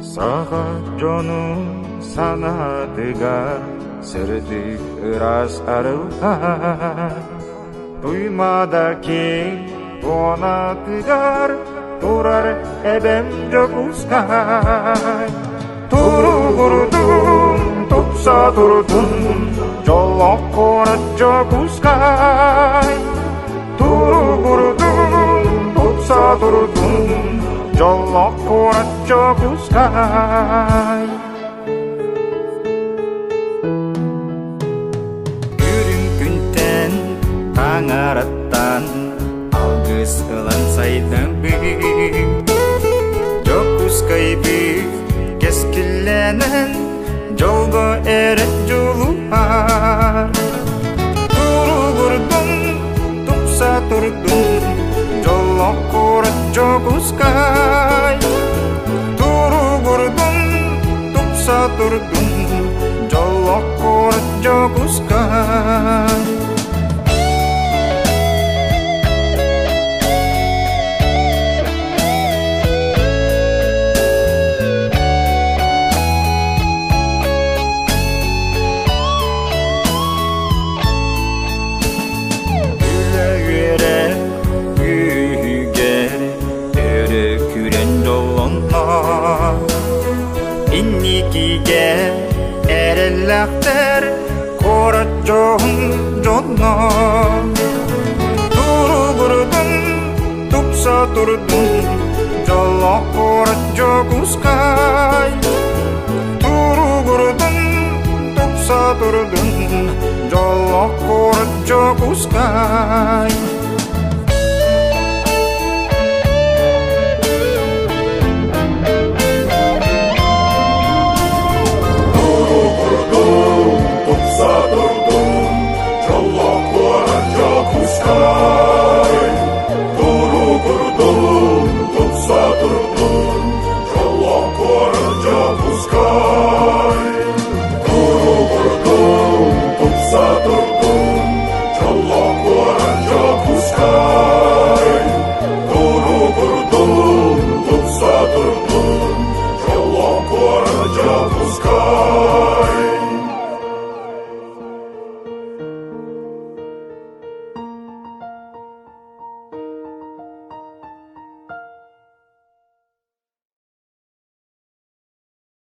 Сағат санатыгар сырдык ырас арылға туймада кең тонатыгар турар эбем Дьокуускай туругурдун тупса турдун Дьоллоох куорат Дьокуускай туругурдун тупса турдун Дьоллоох куорат Дьокуускай Күрүн күнтен таңараттан алгыс ылан сайдым Дьокуускай бик кескиленен жолго эрет жолуар туругурдун тупса турдун Дьоллоох куорат Дьокуускай туругурдун тупса турдун Дьоллоох куорат Дьокуускай Инникиге эреллахтер куорат жонно туругурдун тупса турдун Дьоллоох куорат Дьокуускай